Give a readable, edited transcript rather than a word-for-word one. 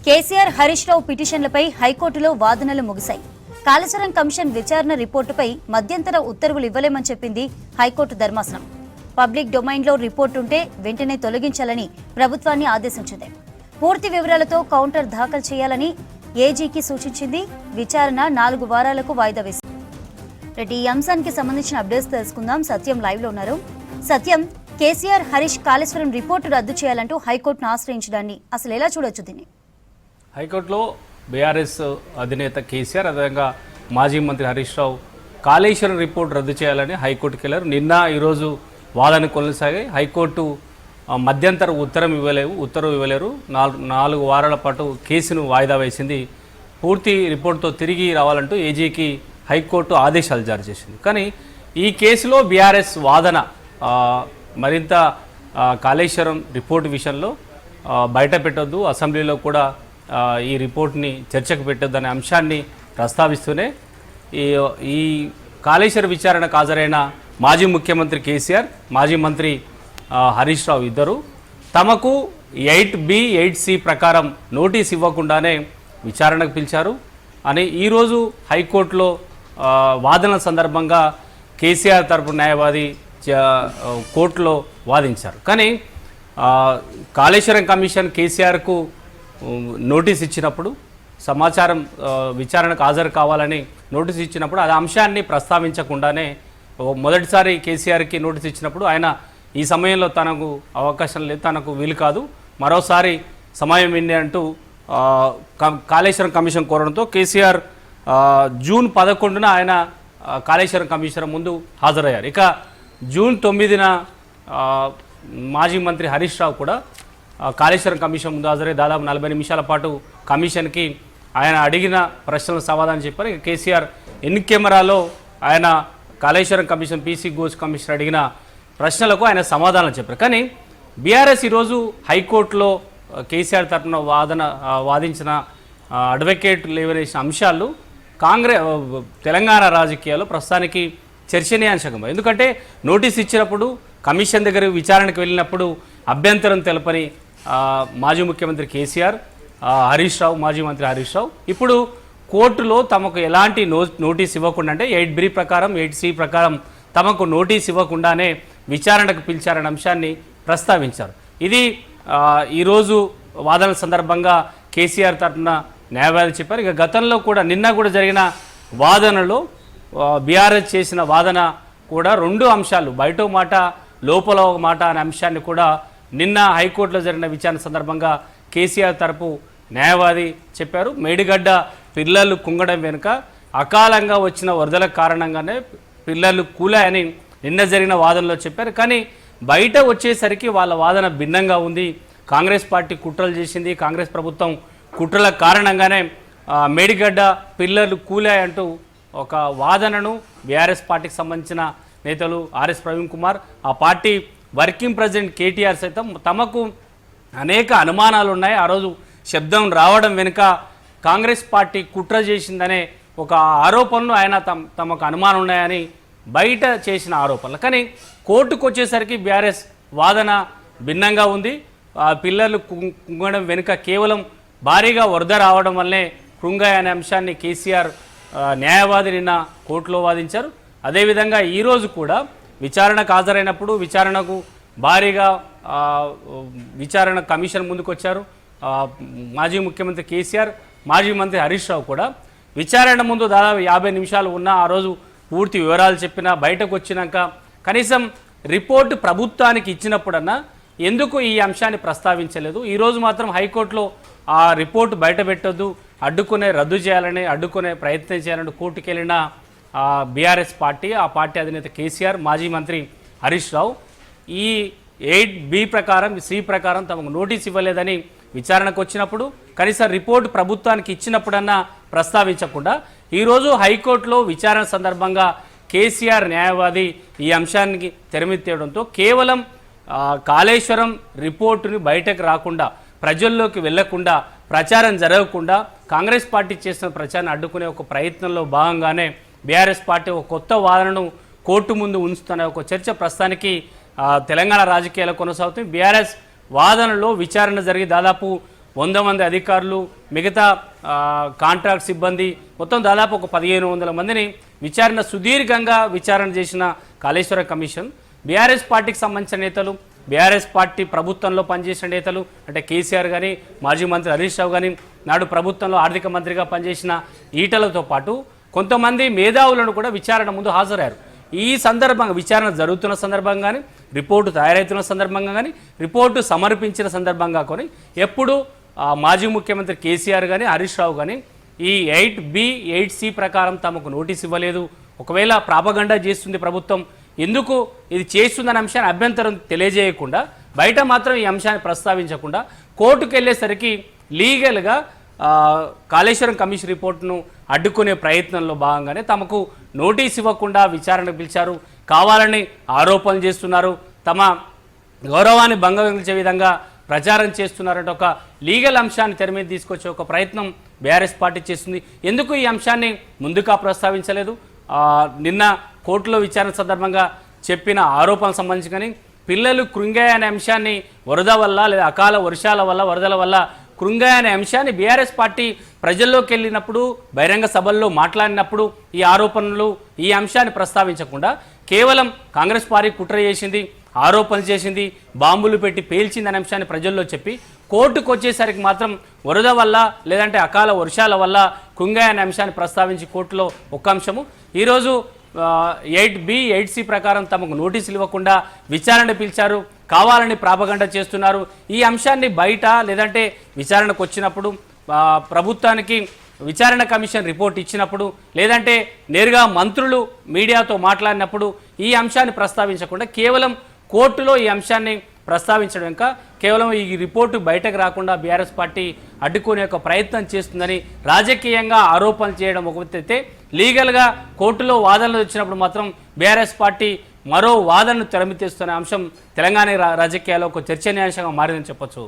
కేసీఆర్ హరీష్ రావు పిటిషన్లపై హైకోర్టులో వాదనలు ముగిశాయి. కాళేశ్వరం కమిషన్ విచారణ రిపోర్టుపై మధ్యంతర ఉత్తర్వులు ఇవ్వలేమని చెప్పింది హైకోర్టు ధర్మాసనం. పబ్లిక్ డొమైన్లో రిపోర్టుంటే వెంటనే తొలగించాలని ప్రభుత్వాన్ని ఆదేశించింది. పూర్తి వివరాలతో కౌంటర్ దాఖలు చేయాలని ఏజీకి సూచించింది. విచారణ 4 వారాలకు వాయిదా వేసింది. ఈ అంశానికి సంబంధించిన అప్డేట్స్ తెలుసుకుందాం. సత్యం లైవ్ లో ఉన్నారు. సత్యం, కేసీఆర్ హరీష్ కాళేశ్వరం రిపోర్టు రద్దు చేయాలంటూ హైకోర్టును ఆశ్రయించడాన్ని అసలు ఎలా చూడొచ్చు? దీన్ని హైకోర్టులో బీఆర్ఎస్ అధినేత కేసీఆర్, అదేవిధంగా మాజీ మంత్రి హరీష్ రావు కాళేశ్వరం రిపోర్టు రద్దు చేయాలని హైకోర్టుకి వెళ్ళారు. నిన్న ఈరోజు వాదన కొనసాగాయి. హైకోర్టు మధ్యంతర ఉత్తర్వు ఇవ్వలేరు. 4 వారాల పాటు కేసును వాయిదా వేసింది. పూర్తి రిపోర్టుతో తిరిగి రావాలంటూ ఏజీకి హైకోర్టు ఆదేశాలు జారీ చేసింది. కానీ ఈ కేసులో బీఆర్ఎస్ వాదన మరింత కాళేశ్వరం రిపోర్టు విషయంలో బయట పెట్టొద్దు, అసెంబ్లీలో కూడా ఈ రిపోర్ట్ని చర్చకు పెట్టొద్దు అనే అంశాన్ని ప్రస్తావిస్తూనే ఈ కాళేశ్వర విచారణకు హాజరైన మాజీ ముఖ్యమంత్రి కేసీఆర్, మాజీ మంత్రి హరీష్ రావు ఇద్దరు తమకు 8B 8C ప్రకారం నోటీస్ ఇవ్వకుండానే విచారణకు పిలిచారు అని ఈరోజు హైకోర్టులో వాదనల సందర్భంగా కేసీఆర్ తరపు న్యాయవాది కోర్టులో వాదించారు. కానీ కాళేశ్వరం కమిషన్ కేసీఆర్కు నోటీస్ ఇచ్చినప్పుడు, సమాచారం విచారణకు హాజరు కావాలని నోటీస్ ఇచ్చినప్పుడు అది అంశాన్ని ప్రస్తావించకుండానే మొదటిసారి కేసీఆర్కి నోటీస్ ఇచ్చినప్పుడు ఆయన ఈ సమయంలో తనకు అవకాశం లేదు, తనకు వీలు కాదు, మరోసారి సమయం ఇన్ని అంటూ కాళేశ్వరం కమిషన్ కోరడంతో కేసీఆర్ జూన్ 11న ఆయన కాళేశ్వరం కమిషన్ ముందు హాజరయ్యారు. ఇక జూన్ 9న మాజీ మంత్రి హరీష్ రావు కూడా కాళేశ్వరం కమిషన్ ముందు హాజరై దాదాపు 40 నిమిషాల పాటు కమిషన్కి ఆయన అడిగిన ప్రశ్నలకు సమాధానం చెప్పారు. ఇక కేసీఆర్ ఇన్ కెమెరాలో ఆయన Kaleshwaram commission PC Ghosh commission అడిగిన ప్రశ్నలకు ఆయన సమాధానం చెప్పారు. కానీ బీఆర్ఎస్ ఈరోజు హైకోర్టులో కేసీఆర్ తరఫున వాదించిన అడ్వకేట్ లేవనేసిన అంశాలు తెలంగాణ రాజకీయాల్లో ప్రస్తుతానికి చర్చనీయాంశంగా. ఎందుకంటే నోటీస్ ఇచ్చినప్పుడు కమిషన్ దగ్గర విచారణకు వెళ్ళినప్పుడు అభ్యంతరం తెలపని మాజీ ముఖ్యమంత్రి కేసీఆర్, హరీష్ రావు, మాజీ మంత్రి హరీష్ రావు ఇప్పుడు కోర్టులో తమకు ఎలాంటి నోటీస్ ఇవ్వకుండా, అంటే 8B ప్రకారం 8C ప్రకారం తమకు నోటీస్ ఇవ్వకుండానే విచారణకు పిలిచారనే అంశాన్ని ప్రస్తావించారు. ఇది ఈరోజు వాదనల సందర్భంగా కేసీఆర్ తరఫున న్యాయవాది చెప్పారు. ఇక గతంలో కూడా నిన్న కూడా జరిగిన వాదనలో బీఆర్ఎస్ చేసిన వాదన కూడా 2 అంశాలు, బయట మాట లోపల ఒక మాట అనే అంశాన్ని కూడా నిన్న హైకోర్టులో జరిగిన విచారణ సందర్భంగా కేసీఆర్ తరపు న్యాయవాది చెప్పారు. మేడిగడ్డ పిల్లలు కుంగడం వెనుక అకాలంగా వచ్చిన వరదల కారణంగానే పిల్లలు కూలాయని నిన్న జరిగిన వాదనలో చెప్పారు. కానీ బయట వచ్చేసరికి వాళ్ళ వాదన భిన్నంగా ఉంది. కాంగ్రెస్ పార్టీ కుట్రలు చేసింది, కాంగ్రెస్ ప్రభుత్వం కుట్రల కారణంగానే మేడిగడ్డ పిల్లలు కూలాయంటూ ఒక వాదనను బీఆర్ఎస్ పార్టీకి సంబంధించిన నేతలు ఆర్ఎస్ ప్రవీణ్ కుమార్, ఆ పార్టీ వర్కింగ్ ప్రెసిడెంట్ కేటీఆర్ సైతం తమకు అనేక అనుమానాలు ఉన్నాయి, ఆ రోజు శబ్దం రావడం వెనుక కాంగ్రెస్ పార్టీ కుట్ర చేసిందనే ఒక ఆరోపణలు ఆయన తమకు అనుమానం ఉన్నాయని బయట చేసిన ఆరోపణలు. కానీ కోర్టుకు వచ్చేసరికి బీఆర్ఎస్ వాదన భిన్నంగా ఉంది. పిల్లలు కుంగడం వెనుక కేవలం భారీగా వరద రావడం వల్లే కృంగాయ అనే అంశాన్ని కేసీఆర్ న్యాయవాది నిన్న కోర్టులో వాదించారు. అదేవిధంగా ఈరోజు కూడా విచారణకు హాజరైనప్పుడు విచారణకు భారీగా విచారణ కమిషన్ ముందుకు వచ్చారు. మాజీ ముఖ్యమంత్రి కేసీఆర్, మాజీ మంత్రి హరీష్ రావు కూడా విచారణ ముందు దాదాపు 50 నిమిషాలు ఉన్నా, ఆ రోజు పూర్తి వివరాలు చెప్పినా బయటకు వచ్చినాక కనీసం రిపోర్టు ప్రభుత్వానికి ఇచ్చినప్పుడన్నా ఎందుకు ఈ అంశాన్ని ప్రస్తావించలేదు? ఈరోజు మాత్రం హైకోర్టులో ఆ రిపోర్టు బయట పెట్టొద్దు, రద్దు చేయాలని అడ్డుకునే ప్రయత్నం చేయాలని కోర్టుకు వెళ్ళిన బీఆర్ఎస్ పార్టీ, ఆ పార్టీ అధినేత కేసీఆర్, మాజీ మంత్రి హరీష్ రావు ఈ 8B ప్రకారం C ప్రకారం తమకు నోటీస్ ఇవ్వలేదని విచారణకు వచ్చినప్పుడు కనీసం రిపోర్టు ప్రభుత్వానికి ఇచ్చినప్పుడన్నా ప్రస్తావించకుండా ఈరోజు హైకోర్టులో విచారణ సందర్భంగా కేసీఆర్ న్యాయవాది ఈ అంశానికి తెరమిత్తేయడంతో కేవలం కాళేశ్వరం రిపోర్టుని బయటకు రాకుండా, ప్రజల్లోకి వెళ్లకుండా, ప్రచారం జరగకుండా కాంగ్రెస్ పార్టీ చేసిన ప్రచారాన్ని అడ్డుకునే ఒక ప్రయత్నంలో భాగంగానే బీఆర్ఎస్ పార్టీ ఒక కొత్త వాదనను కోర్టు ముందు ఉంచుతున్న ఒక చర్చ ప్రస్తుతానికి తెలంగాణ రాజకీయాల్లో కొనసాగుతుంది. బీఆర్ఎస్ వాదనలో విచారణ జరిగి దాదాపు 100 మంది అధికారులు, మిగతా కాంట్రాక్ట్ సిబ్బంది మొత్తం దాదాపు ఒక 1500 మందిని సుదీర్ఘంగా విచారణ చేసిన కాళేశ్వరం కమిషన్ బీఆర్ఎస్ పార్టీకి సంబంధించిన నేతలు, బీఆర్ఎస్ పార్టీ ప్రభుత్వంలో పనిచేసిన నేతలు అంటే కేసీఆర్ కానీ, మాజీ మంత్రి హరీష్ రావు కానీ, నాడు ప్రభుత్వంలో ఆర్థిక మంత్రిగా పనిచేసిన ఈటలతో పాటు కొంతమంది మేధావులను కూడా విచారణ ముందు హాజరయ్యారు. ఈ సందర్భంగా విచారణ జరుగుతున్న సందర్భంగా కానీ, రిపోర్టు తయారవుతున్న సందర్భంగా కానీ, రిపోర్టు సమర్పించిన సందర్భంగా కొని ఎప్పుడు మాజీ ముఖ్యమంత్రి కేసీఆర్ కానీ, హరీష్ రావు కానీ ఈ 8B 8C ప్రకారం తమకు నోటీస్ ఇవ్వలేదు. ఒకవేళ ప్రాపగండా చేస్తుంది ప్రభుత్వం, ఎందుకు ఇది చేస్తుందనే అంశాన్ని అభ్యంతరం తెలియజేయకుండా బయట మాత్రం ఈ అంశాన్ని ప్రస్తావించకుండా కోర్టుకు వెళ్ళేసరికి లీగల్గా కాళేశ్వరం కమిషన్ రిపోర్టును అడ్డుకునే ప్రయత్నంలో భాగంగానే తమకు నోటీస్ ఇవ్వకుండా విచారణకు పిలిచారు. కావాలని ఆరోపణలు చేస్తున్నారు, తమ గౌరవాన్ని భంగం కలిగించే విధంగా ప్రచారం చేస్తున్నారంటే ఒక లీగల్ అంశాన్ని తెర మీద తీసుకొచ్చే ఒక ప్రయత్నం బీఆర్ఎస్ పార్టీ చేస్తుంది. ఎందుకు ఈ అంశాన్ని ముందుగా ప్రస్తావించలేదు? నిన్న కోర్టులో విచారణ సందర్భంగా చెప్పిన ఆరోపణలకు సంబంధించి కానీ పిల్లలు కృంగాయనే అంశాన్ని వరద వల్ల లేదా అకాల వర్షాల వల్ల వరదల వల్ల కృంగాయనే అంశాన్ని బీఆర్ఎస్ పార్టీ ప్రజల్లోకి వెళ్ళినప్పుడు బహిరంగ సభల్లో మాట్లాడినప్పుడు ఈ ఆరోపణలు ఈ అంశాన్ని ప్రస్తావించకుండా కేవలం కాంగ్రెస్ పార్టీ కుట్ర చేసింది, ఆరోపణలు చేసింది, బాంబులు పెట్టి పేల్చింది అనే అంశాన్ని ప్రజల్లో చెప్పి కోర్టుకు వచ్చేసరికి మాత్రం వరద వల్ల లేదంటే అకాల వర్షాల వల్ల కృంగాయనే అంశాన్ని ప్రస్తావించి కోర్టులో ఒక అంశము. ఈరోజు 8B 8C ప్రకారం తమకు నోటీసులు ఇవ్వకుండా విచారణ పిలిచారు, కావాలని ప్రాపగండ చేస్తున్నారు. ఈ అంశాన్ని బయట లేదంటే విచారణకు వచ్చినప్పుడు ప్రభుత్వానికి విచారణ కమిషన్ రిపోర్ట్ ఇచ్చినప్పుడు లేదంటే నేరుగా మంత్రులు మీడియాతో మాట్లాడినప్పుడు ఈ అంశాన్ని ప్రస్తావించకుండా కేవలం కోర్టులో ఈ అంశాన్ని ప్రస్తావించడం ఇంకా కేవలం ఈ రిపోర్టు బయటకు రాకుండా బీఆర్ఎస్ పార్టీ అడ్డుకునే ఒక ప్రయత్నం చేస్తుందని రాజకీయంగా ఆరోపణలు చేయడం ఒక అయితే లీగల్గా కోర్టులో వాదనలు వచ్చినప్పుడు మాత్రం బీఆర్ఎస్ పార్టీ మరో వాదనను తెరమితేస్తున్న అంశం తెలంగాణ రాజకీయాల్లో ఒక చర్చనీయాంశంగా మారిందని చెప్పొచ్చు.